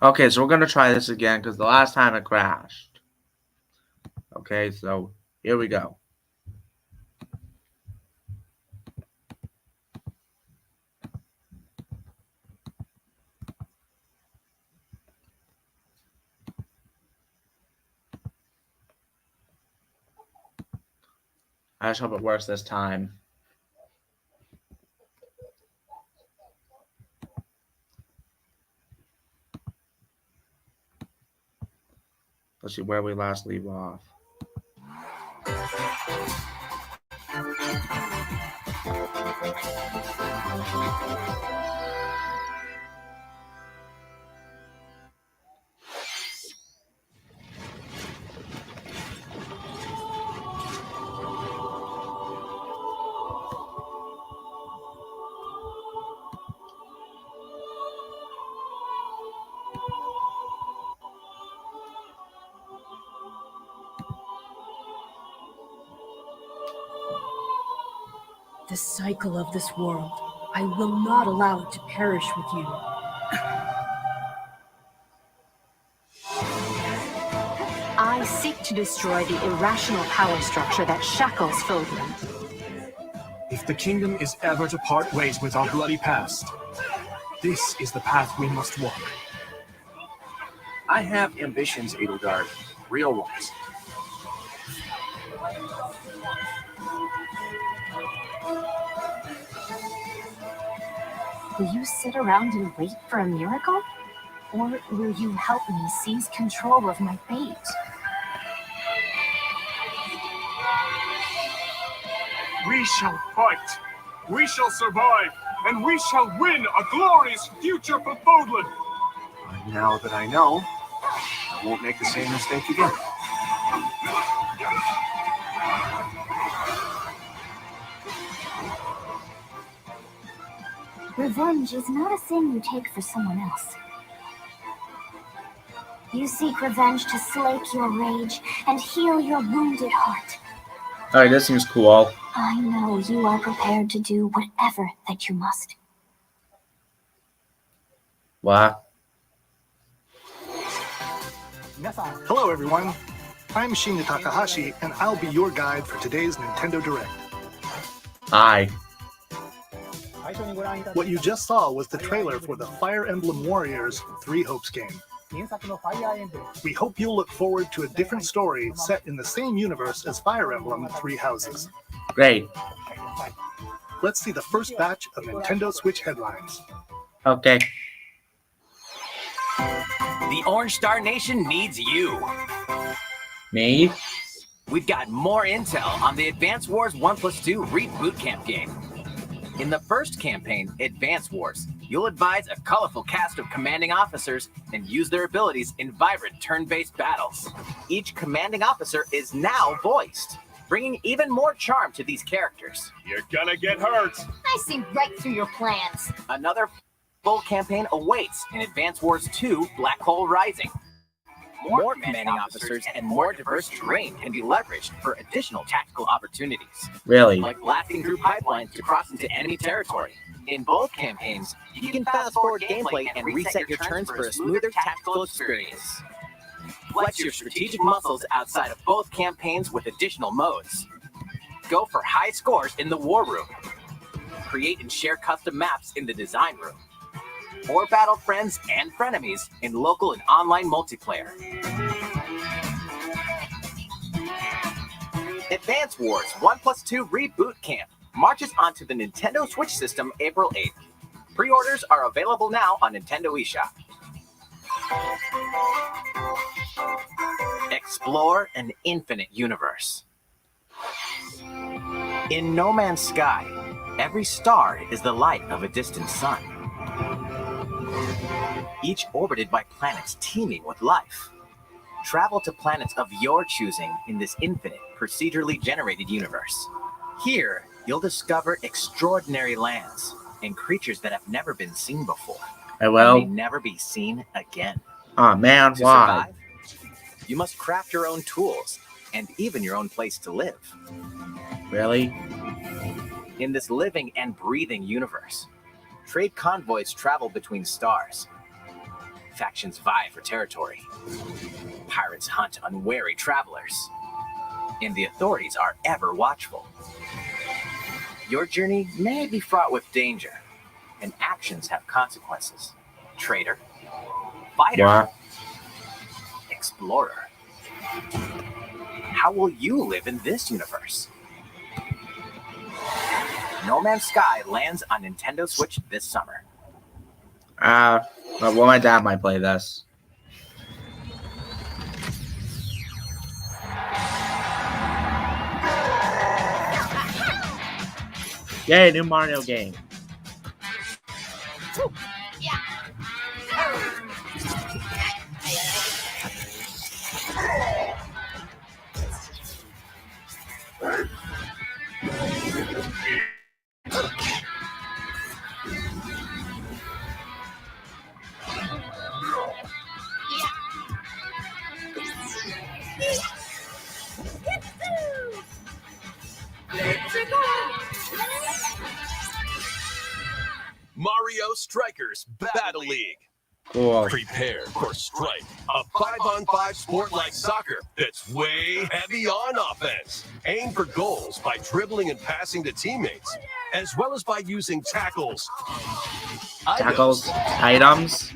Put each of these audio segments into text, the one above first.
Okay, so we're gonna try this again because the last time it crashed. Okay, so here we go. I just hope it works this time. Let's see where we last leave off. The cycle of this world. I will not allow it to perish with you. I seek to destroy the irrational power structure that shackles Fodlan. If the kingdom is ever to part ways with our bloody past, this is the path we must walk. I have ambitions, Edelgard. Real ones. Will you sit around and wait for a miracle? Or will you help me seize control of my fate? We shall fight, we shall survive, and we shall win a glorious future for Fodlan. Now that I know, I won't make the same mistake again. Revenge is not a sin you take for someone else. You seek revenge to slake your rage and heal your wounded heart. Alright, this seems cool. I know you are prepared to do whatever that you must. What? Hello everyone, I'm Shinya Takahashi and I'll be your guide for today's Nintendo Direct. Hi. What you just saw was the trailer for the Fire Emblem Warriors 3 Hopes game. We hope you'll look forward to a different story set in the same universe as Fire Emblem 3 Houses. Great. Let's see the first batch of Nintendo Switch headlines. Okay. The Orange Star Nation needs you. Me? We've got more intel on the Advance Wars 1+2 Reboot Camp game. In the first campaign, Advance Wars, you'll advise a colorful cast of commanding officers and use their abilities in vibrant turn-based battles. Each commanding officer is now voiced, bringing even more charm to these characters. You're gonna get hurt. I see right through your plans. Another full campaign awaits in Advance Wars 2 Black Hole Rising. More commanding officers and more diverse terrain can be leveraged for additional tactical opportunities. Really? Like blasting through pipelines to cross into enemy territory. In both campaigns, you can fast-forward gameplay and reset your turns for a smoother tactical experience. Flex your strategic muscles outside of both campaigns with additional modes. Go for high scores in the War Room. Create and share custom maps in the Design Room. Or battle friends and frenemies in local and online multiplayer. Advance Wars 1+2 Reboot Camp marches onto the Nintendo Switch system April 8th. Pre-orders are available now on Nintendo eShop. Explore an infinite universe. In No Man's Sky, every star is the light of a distant sun, each orbited by planets teeming with life. Travel to planets of your choosing in this infinite, procedurally generated universe. Here, you'll discover extraordinary lands and creatures that have never been seen before. I will. And may never be seen again. Aw, man, To why? survive, you must craft your own tools and even your own place to live. Really? In this living and breathing universe, trade convoys travel between stars. Factions vie for territory. Pirates hunt unwary travelers. And the authorities are ever watchful. Your journey may be fraught with danger, and actions have consequences. Traitor, fighter, What? explorer. How will you live in this universe? No Man's Sky lands on Nintendo Switch this summer. Well, my dad might play this. Yay, new Mario game. Mario Strikers Battle League. Cool. Prepare for Strike, a 5-on-5 sport like soccer that's way heavy on offense. Aim for goals by dribbling and passing to teammates, as well as by using tackles, Items.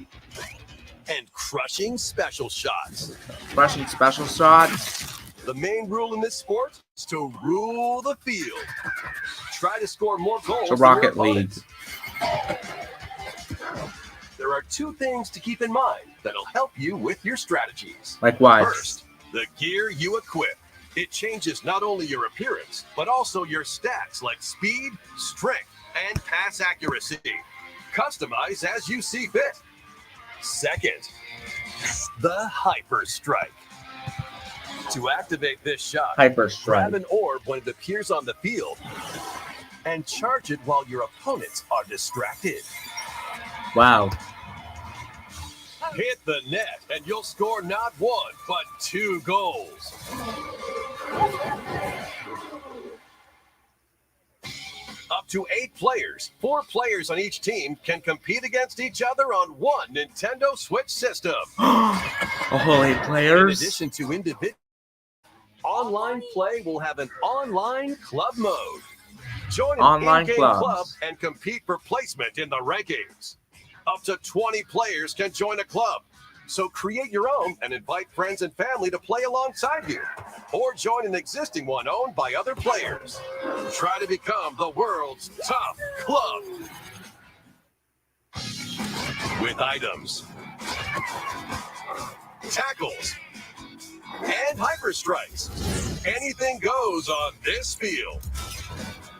and crushing special shots. Crushing special shots. The main rule in this sport is to rule the field. Try to score more goals So than your Rocket League. opponents. There are two things to keep in mind that'll help you with your strategies. Like what? First, the gear you equip. It changes not only your appearance, but also your stats like speed, strength, and pass accuracy. Customize as you see fit. Second, the Hyper Strike. To activate this shot, Hyper grab Strike. an orb when it appears on the field and charge it while your opponents are distracted. Wow. Hit the net and you'll score not one, but 2 goals. Up to 8 players, 4 players on each team can compete against each other on one Nintendo Switch system. Oh, 8 In players. addition to individual, online play will have an online club mode. Join an Online in-game clubs. club and compete for placement in the rankings. Up to 20 players can join a club. So create your own and invite friends and family to play alongside you. Or join an existing one owned by other players. Try to become the world's top club. With items, tackles, and hyper strikes. Anything goes on this field.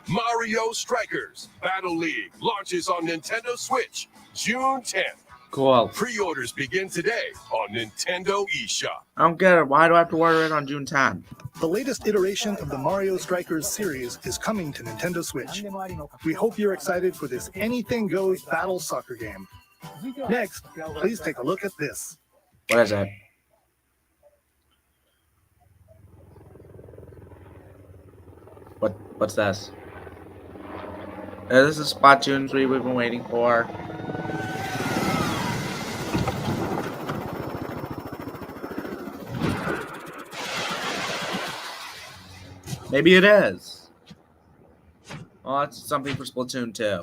Mario Strikers Battle League launches on Nintendo Switch June 10th. Cool. Pre-orders begin today on Nintendo eShop. I don't get it. Why do I have to order it on June 10th? The latest iteration of the Mario Strikers series is coming to Nintendo Switch. We hope you're excited for this anything goes battle soccer game. Next, please take a look at this. What is it? What's this? This is Splatoon 3 we've been waiting for. Maybe it is. Oh, that's something for Splatoon 2.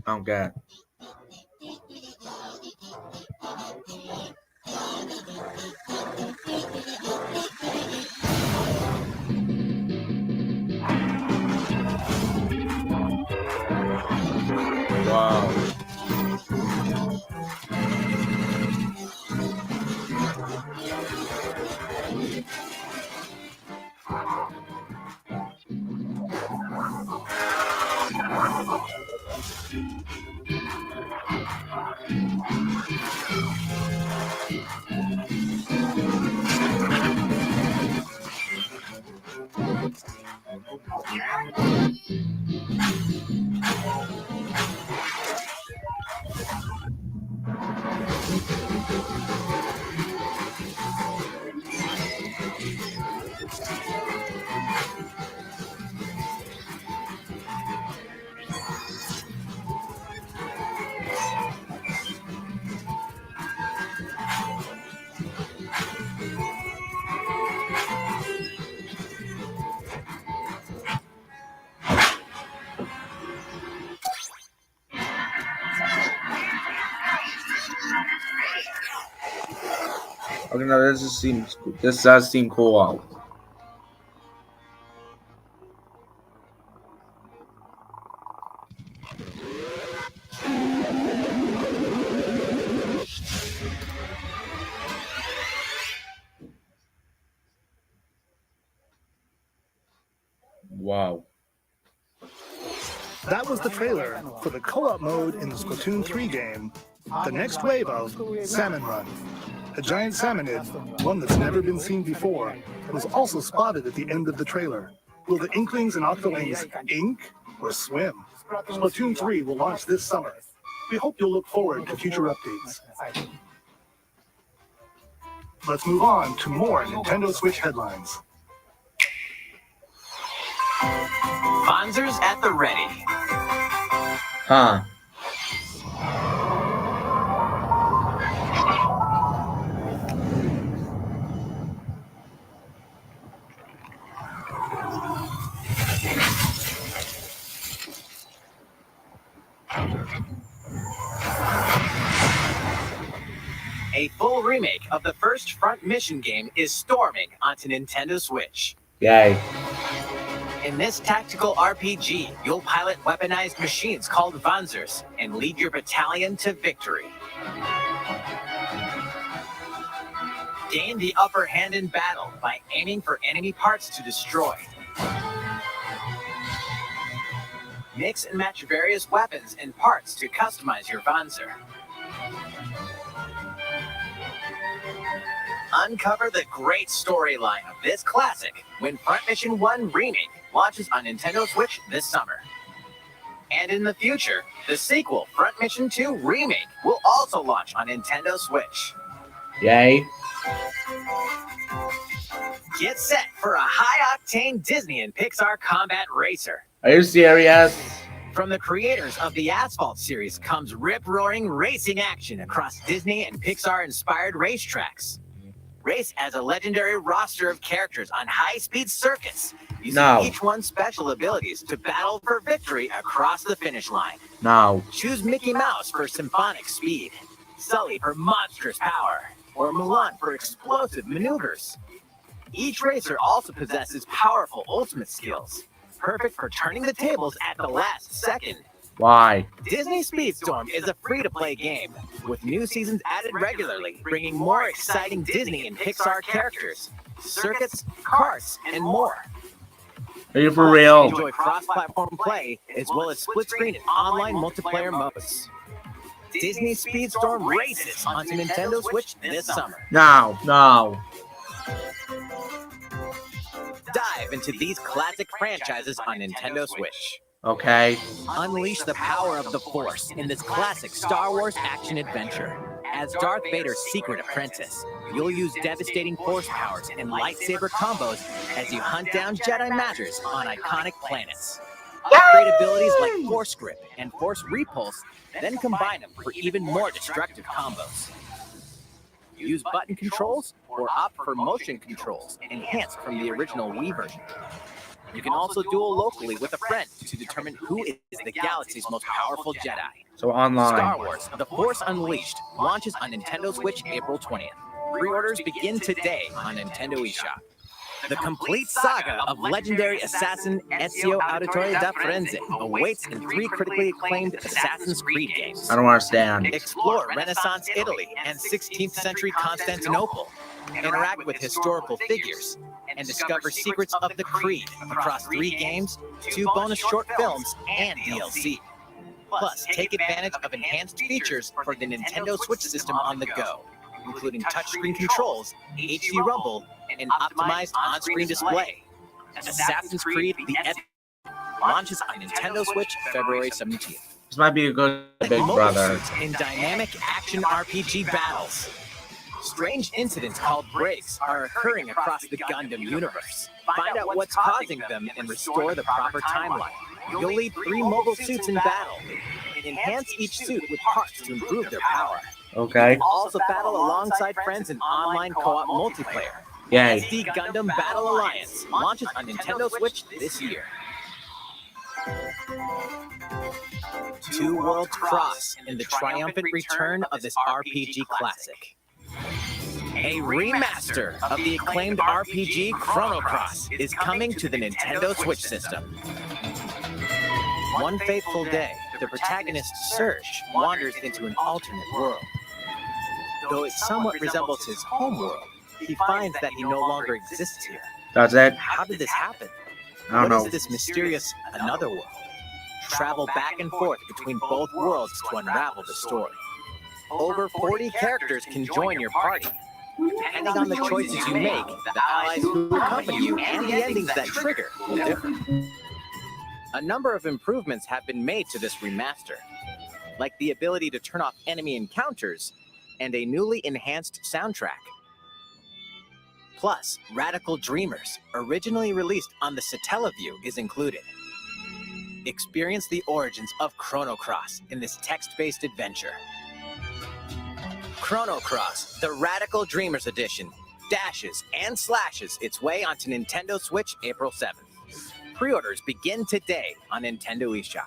I don't get it. Wow. Okay, no, this does seem cool. Wow. That was the trailer for the co-op mode in the Splatoon 3 game, the next wave of Salmon Run. A giant salmonid, one that's never been seen before, was also spotted at the end of the trailer. Will the Inklings and Octolings ink or swim? Splatoon 3 will launch this summer. We hope you'll look forward to future updates. Let's move on to more Nintendo Switch headlines. Fonzers at the ready. Huh. A full remake of the first Front Mission game is storming onto Nintendo Switch. Yay. In this tactical RPG, you'll pilot weaponized machines called Vanzers and lead your battalion to victory. Gain the upper hand in battle by aiming for enemy parts to destroy. Mix and match various weapons and parts to customize your Vanzer. Uncover the great storyline of this classic when Front Mission 1 Remake launches on Nintendo Switch this summer. And in the future, the sequel, Front Mission 2 Remake, will also launch on Nintendo Switch. Yay. Get set for a high-octane Disney and Pixar combat racer. Are you serious? From the creators of the Asphalt series comes rip-roaring racing action across Disney and Pixar-inspired racetracks. Race as a legendary roster of characters on high-speed circuits, using each one's special abilities to battle for victory across the finish line. No. Choose Mickey Mouse for symphonic speed, Sully for monstrous power, or Mulan for explosive maneuvers. Each racer also possesses powerful ultimate skills, perfect for turning the tables at the last second. Why? Disney Speedstorm is a free-to-play game, with new seasons added regularly, bringing more exciting Disney and Pixar characters, circuits, karts, and more. Are you for real? Enjoy cross-platform play, as well as split-screen and online multiplayer modes. Disney Speedstorm races onto Nintendo Switch this summer. No, no. Dive into these classic franchises on Nintendo Switch. Okay. Unleash the power of the Force in this classic Star Wars action-adventure. As Darth Vader's secret apprentice, you'll use devastating Force powers and lightsaber combos as you hunt down Jedi Masters on iconic planets. Upgrade abilities like Force Grip and Force Repulse, then combine them for even more destructive combos. Use button controls or opt for motion controls, enhanced from the original Wii version. You can also duel locally with a friend to determine who is the galaxy's most powerful Jedi. So online. Star Wars: The Force Unleashed launches on Nintendo Switch April 20th. Pre-orders begin today on Nintendo eShop. The complete saga of legendary assassin Ezio Auditore da Firenze awaits in 3 critically acclaimed Assassin's Creed games. I don't understand. Explore Renaissance Italy and 16th century Constantinople. Interact with historical figures and discover secrets of the Creed across 3 games, 2 bonus short films, and DLC. Plus, take advantage of enhanced features for the Nintendo Switch system on the go, including touchscreen controls, HD rumble, and optimized on-screen display. Assassin's Creed: The Epic launches on Nintendo Switch February 17th. This might be a good Big Mobile Brother. suits in dynamic action RPG battles. Strange incidents called breaks are occurring across the Gundam universe. Find out what's causing them and restore the proper timeline. You'll lead 3 mobile suits in battle. Enhance each suit with parts to improve their power. Okay. Also battle alongside friends in online co-op multiplayer. Yay. SD Gundam Battle Alliance launches on Nintendo Switch this year. Two Worlds cross in the triumphant return of this RPG classic. A remaster of the acclaimed RPG Chrono Cross is coming to the Nintendo Switch system. One fateful day, the protagonist Serge wanders into an alternate world. Though it somewhat resembles his home world, he finds that he no longer exists here. That's it. How did this happen? I don't know. What is this mysterious another world? Travel back and forth between both worlds to unravel the story. Over 40 characters can join your party. Depending on the choices you make, the allies who accompany you and the endings that trigger will differ. A number of improvements have been made to this remaster, like the ability to turn off enemy encounters and a newly enhanced soundtrack. Plus, Radical Dreamers, originally released on the Satellaview, is included. Experience the origins of Chrono Cross in this text-based adventure. Chrono Cross, the Radical Dreamers Edition, dashes and slashes its way onto Nintendo Switch April 7th. Pre-orders begin today on Nintendo eShop.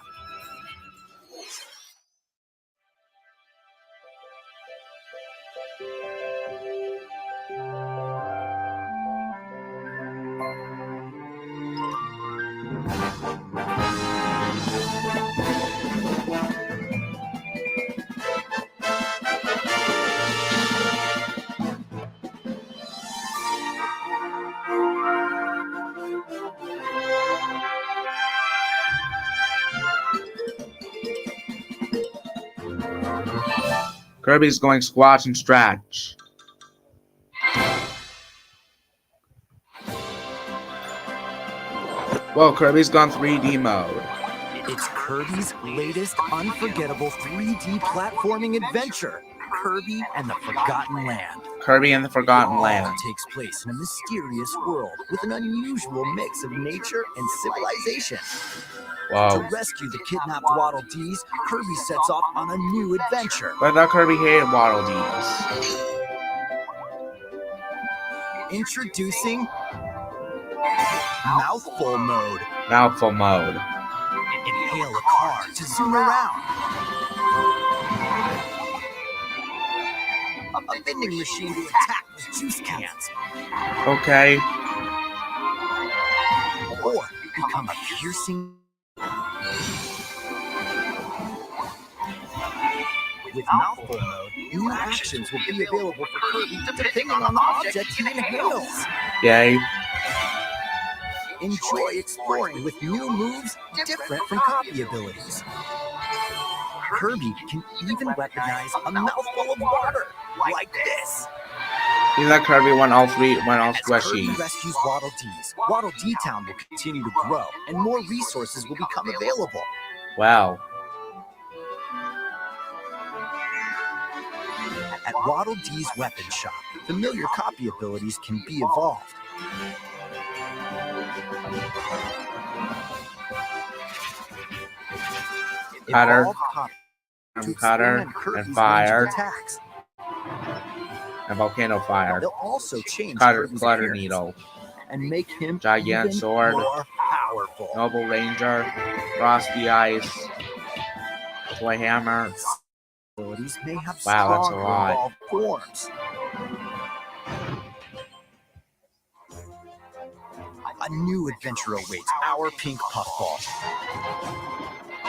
Kirby's going squash and stretch. Whoa, Kirby's gone 3D mode. It's Kirby's latest unforgettable 3D platforming adventure, Kirby and the Forgotten Land. Kirby and the Forgotten All Land. takes place in a mysterious world with an unusual mix of nature and civilization. Whoa. To rescue the kidnapped Waddle Dees, Kirby sets off on a new adventure. But I thought Kirby hated Waddle Dees. Introducing Mouthful Mode. Mouthful mode. Inhale a car to zoom around. A vending machine to attack with juice cans. Okay. Or become a piercing. With Mouthful Mode, new actions will be available for Kirby depending on the object he inhales. Yay. Enjoy exploring with new moves different from copy abilities. Kirby can even recognize a mouthful of water, like this. He let Kirby went all As Kirby squishy. rescues Waddle Dees, Waddle Dee Town will continue to grow, and more resources will become available. Wow. At Waddle Dee's weapon shop, familiar copy abilities can be evolved. Cutter, Evolve copy to cutter, expand Kirby's and fire, range of attacks. and volcano fire. They'll also change Cutter, Kirby's clutter appearance needle, and make him giant even sword, more powerful. noble ranger, frosty ice, toy hammer. Abilities may have Wow, that's a stronger lot. evolved forms. A new adventure awaits our pink puffball.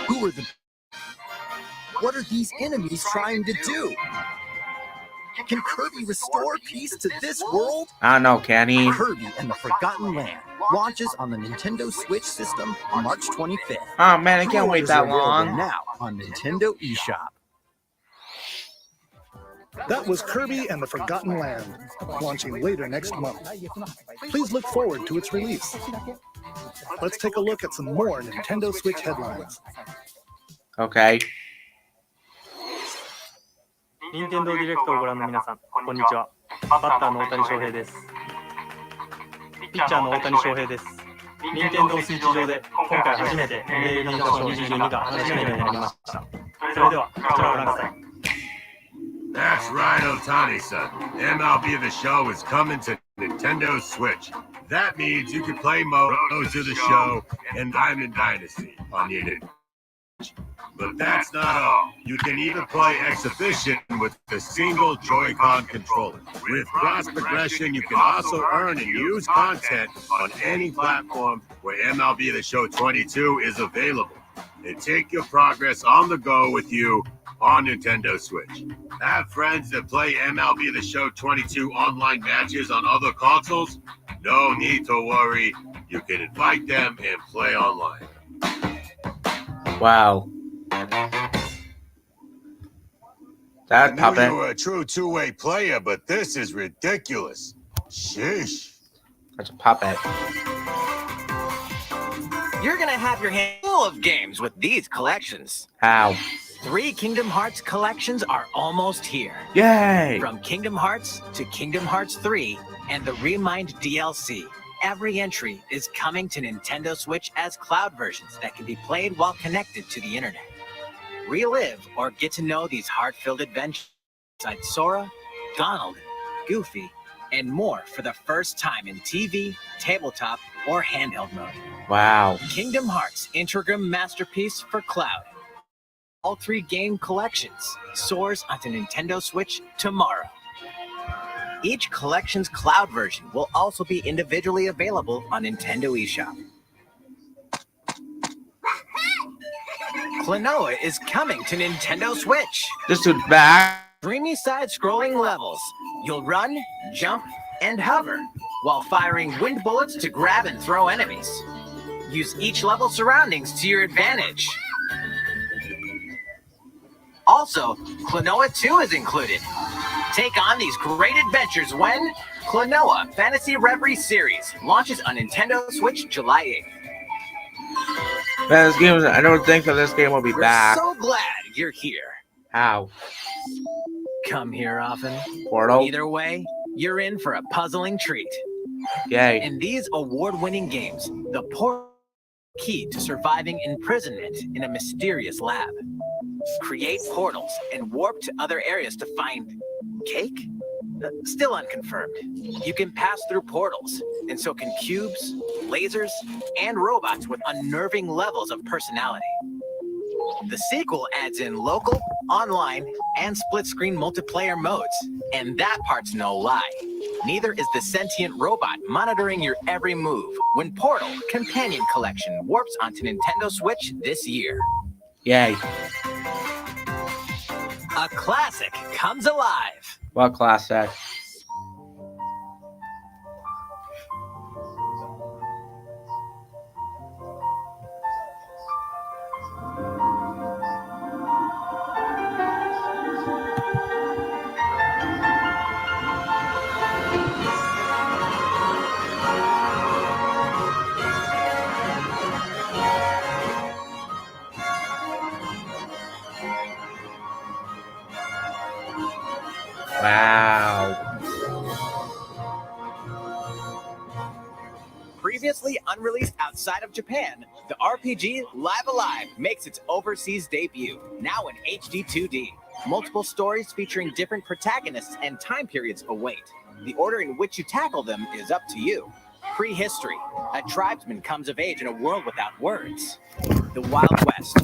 Who are the... What are these enemies trying to do? Can Kirby restore peace to this world? I don't know, can he? Kirby and the Forgotten Land launches on the Nintendo Switch system on March 25th. Oh man, I can't wait Pre-orders that are available long. now on Nintendo eShop. That was Kirby and the Forgotten Land, launching later next month. Please look forward to its release. Let's take a look at some more Nintendo Switch headlines. Okay. 任天堂ディレクトをご覧の皆さん、こんにちは。バッターの大谷翔平です。ピッチャーの大谷翔平です。任天堂スイッチ上で今回初めて MLB のショー22が楽しめるようになりました。それではこちらをご覧ください。That's right, Otani-san. MLB The Show is coming to Nintendo Switch. That means you can play Moto to the Show and Diamond Dynasty on Nintendo. But that's not all. You can even play exhibition with a single Joy-Con controller. With cross progression, you can also earn and use content on any platform where MLB The Show 22 is available. And take your progress on the go with you on Nintendo Switch. Have friends that play MLB The Show 22 online matches on other consoles? No need to worry. You can invite them and play online. Wow. That I knew puppet. you were a true two-way player, but this is ridiculous. Sheesh. That's a puppet. You're gonna have your hand full of games with these collections. How? 3 Kingdom Hearts collections are almost here. Yay! From Kingdom Hearts to Kingdom Hearts 3 and the Remind DLC, every entry is coming to Nintendo Switch as cloud versions that can be played while connected to the internet. Relive or get to know these heart-filled adventures inside Sora, Donald, Goofy, and more for the first time in TV, tabletop, or handheld mode. Wow. Kingdom Hearts Integrum Masterpiece for Cloud. All 3 game collections soars onto Nintendo Switch tomorrow. Each collection's cloud version will also be individually available on Nintendo eShop. Klonoa is coming to Nintendo Switch. This dude's back. Dreamy side-scrolling levels. You'll run, jump, and hover while firing wind bullets to grab and throw enemies. Use each level's surroundings to your advantage. Also, Klonoa 2 is included. Take on these great adventures when Klonoa Fantasy Reverie Series launches on Nintendo Switch July 8th. Man, this game I don't think that this game will be We're back. so glad you're here. How? Come here often. Portal. Either way, you're in for a puzzling treat. Yay. In these award-winning games, the portal is key to surviving imprisonment in a mysterious lab. Create portals and warp to other areas to find cake? Still unconfirmed. You can pass through portals, and so can cubes, lasers, and robots with unnerving levels of personality. The sequel adds in local, online, and split-screen multiplayer modes, and that part's no lie. Neither is the sentient robot monitoring your every move when Portal Companion Collection warps onto Nintendo Switch this year. Yay. A classic comes alive. What classic? Wow. Previously unreleased outside of Japan, the RPG Live Alive makes its overseas debut, now in HD 2D. Multiple stories featuring different protagonists and time periods await. The order in which you tackle them is up to you. Prehistory. A tribesman comes of age in a world without words. The Wild West.